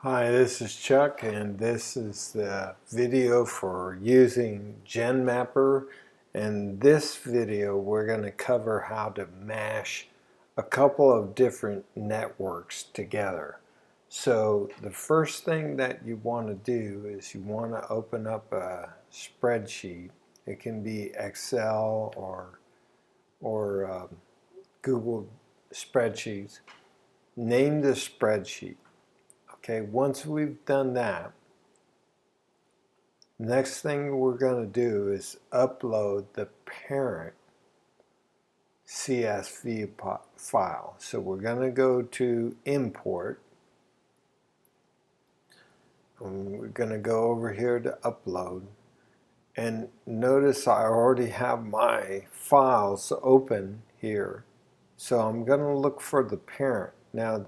Hi, this is Chuck, and this is the video for using GenMapper. In this video, we're going to cover how to mash a couple of different networks together. So the first thing that you want to do is you want to open up a spreadsheet. It can be Excel or Google spreadsheets. Name the spreadsheet. Okay, once we've done that, next thing we're going to do is upload the parent CSV file. So we're going to go to import, and we're going to go over here to upload, and notice I already have my files open here. So I'm going to look for the parent. Now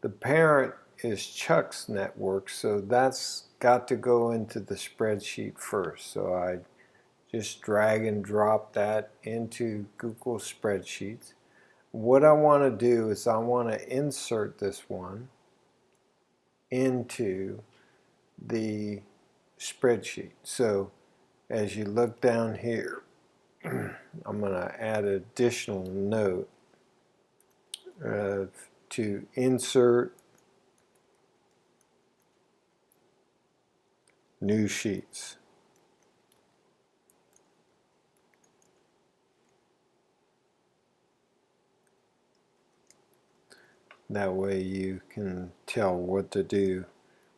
the parent is Chuck's network, so that's got to go into the spreadsheet first. So I just drag and drop that into Google Spreadsheets. What I want to do is I want to insert this one into the spreadsheet. So as you look down here, I'm going to add an additional note to insert new sheets. That way you can tell what to do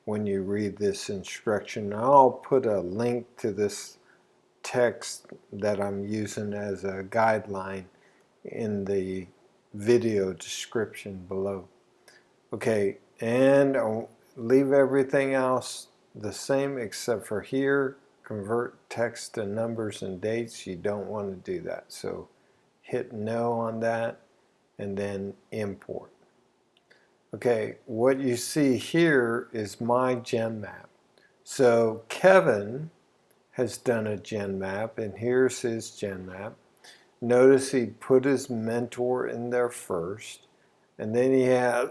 when you read this instruction. I'll put a link to this text that I'm using as a guideline in the video description below. Okay, and I'll leave everything else the same except for here, convert text to numbers and dates. You don't want to do that. So hit no on that and then import. Okay, what you see here is my GenMap. So Kevin has done a GenMap, and here's his GenMap. Notice he put his mentor in there first, and then he had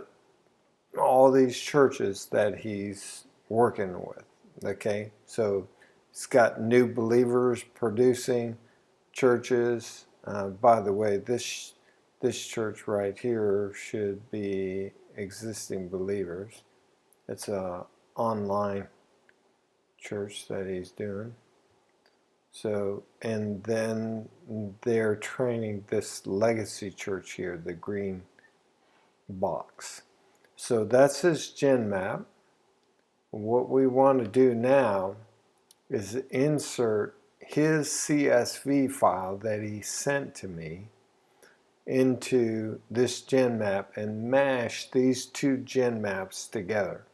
all these churches that he's working with. Okay, so he's got new believers producing churches. By the way, this church right here should be existing believers. It's a online church that he's doing. So, and then they're training this legacy church here, the green box. So that's his GenMap. What we want to do now is insert his CSV file that he sent to me into this GenMap and mash these two GenMaps together.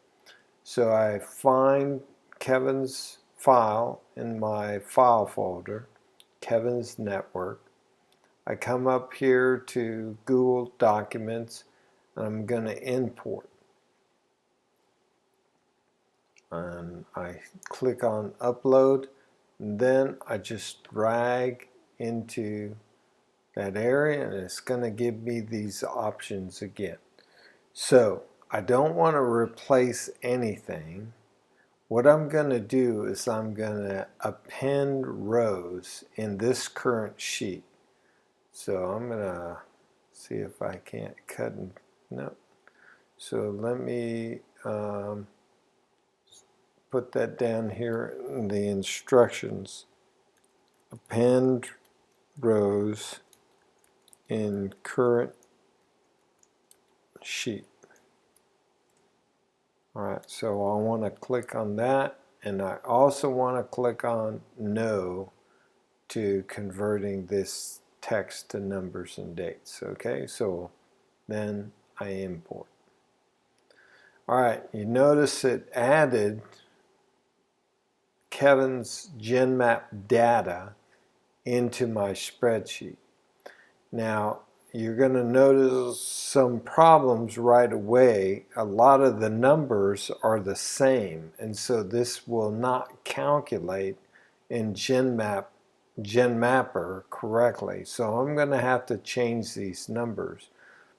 So I find Kevin's file in my file folder, Kevin's network. I come up here to Google Documents, and I'm going to import. And I click on upload, and then I just drag into that area, and it's going to give me these options again. So I don't want to replace anything. What I'm going to do is I'm going to append rows in this current sheet. So I'm going to see if I can't cut and no. So let me put that down here in the instructions. Append rows in current sheet. Alright, so I want to click on that, and I also want to click on no to converting this text to numbers and dates. Okay, so then I import. Alright, you notice it added Kevin's GenMap data into my spreadsheet. Now, you're going to notice some problems right away. A lot of the numbers are the same, and so this will not calculate in GenMapper correctly. So I'm going to have to change these numbers.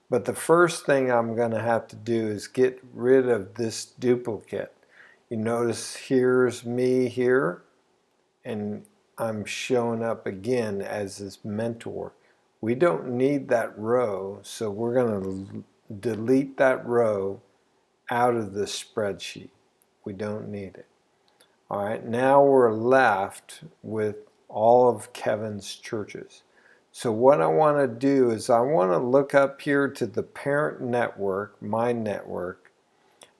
But the first thing I'm going to have to do is get rid of this duplicate. You notice here's me here, and I'm showing up again as this mentor. We don't need that row, so we're going to delete that row out of the spreadsheet. We don't need it. All right, now we're left with all of Kevin's churches. So what I want to do is I want to look up here to the parent network, my network,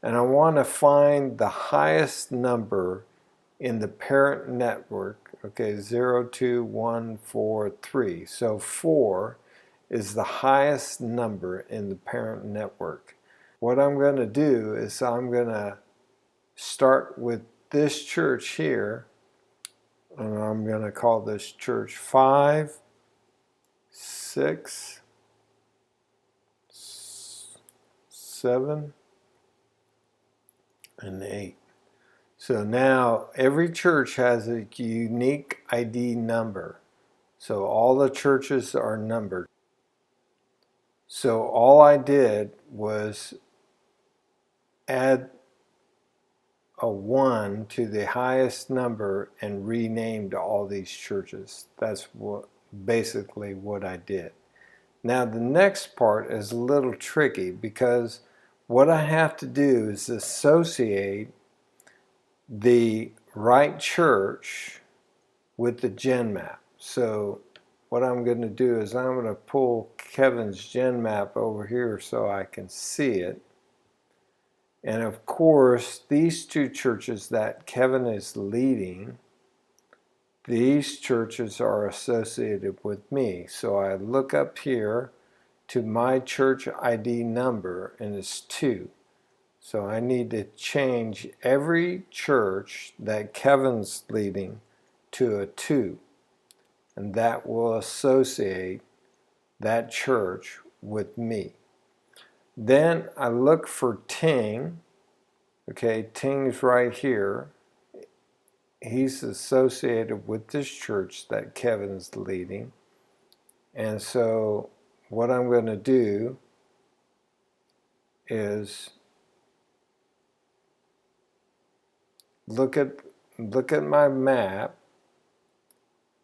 and I want to find the highest number in the parent network. Okay, 0, 2, 1, 4, 3. So 4 is the highest number in the parent network. What I'm going to do is I'm going to start with this church here, and I'm going to call this church 5, 6, 7, and 8. So now every church has a unique ID number. So all the churches are numbered. So all I did was add a 1 to the highest number and renamed all these churches. That's basically what I did. Now the next part is a little tricky because what I have to do is associate the right church with the gen map. So what I'm going to do is I'm going to pull Kevin's gen map over here so I can see it. And of course, these two churches that Kevin is leading, these churches are associated with me. So I look up here to my church ID number, and it's 2. So I need to change every church that Kevin's leading to a 2. And that will associate that church with me. Then I look for Ting. Okay, Ting's right here. He's associated with this church that Kevin's leading. And so what I'm going to do is look at my map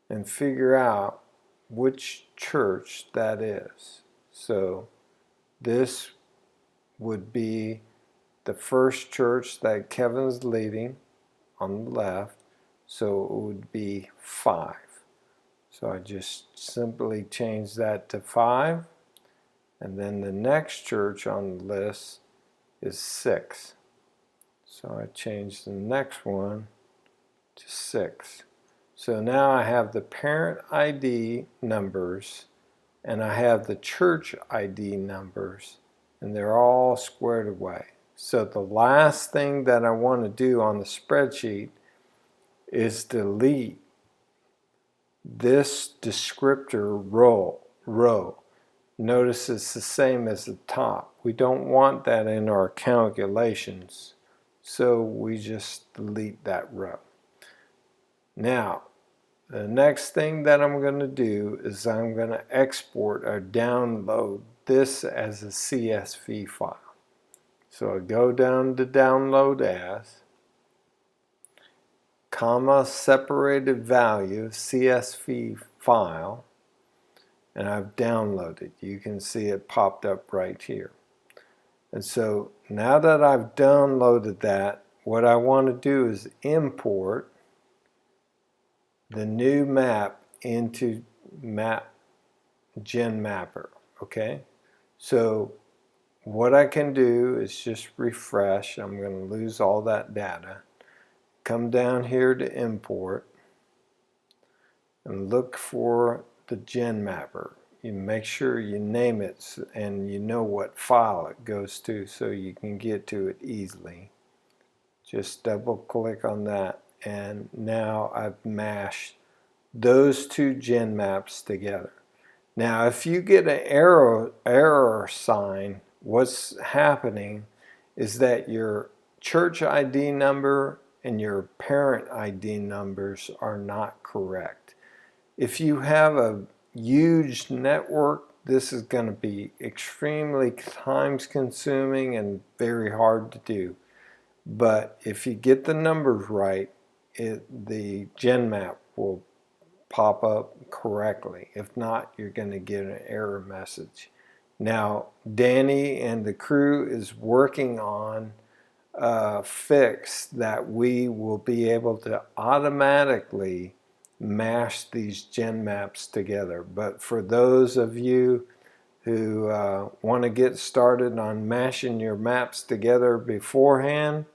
and figure out which church that is. So this would be the first church that Kevin's leading on the left, so it would be 5. So I just simply change that to 5, and then the next church on the list is 6. So I change the next one to 6. So now I have the parent ID numbers and I have the church ID numbers, and they're all squared away. So the last thing that I want to do on the spreadsheet is delete this descriptor row. Notice it's the same as the top. We don't want that in our calculations, so we just delete that row. Now, the next thing that I'm going to do is I'm going to export or download this as a CSV file. So I go down to download as, comma, separated value, CSV file, and I've downloaded. You can see it popped up right here. And so now that I've downloaded that, what I want to do is import the new map into Gen Mapper. Okay, so what I can do is just refresh. I'm going to lose all that data. Come down here to import and look for the Gen Mapper. You make sure you name it and you know what file it goes to so you can get to it easily. Just double click on that, and now I've mashed those two gen maps together. Now if you get an error sign, what's happening is that your church ID number and your parent ID numbers are not correct. If you have a huge network this is going to be extremely time consuming and very hard to do. But if you get the numbers right, the gen map will pop up correctly. If not, you're going to get an error message. Now, Danny and the crew is working on a fix that we will be able to automatically mash these gen maps together. But for those of you who want to get started on mashing your maps together beforehand,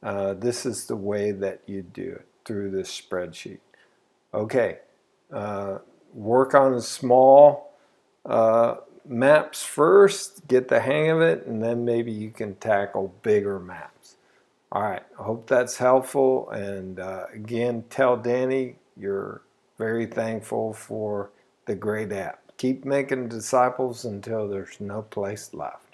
this is the way that you do it, through this spreadsheet. Okay, work on small maps first, get the hang of it, and then maybe you can tackle bigger maps. All right, I hope that's helpful. And again, tell Danny you're very thankful for the great app. Keep making disciples until there's no place left.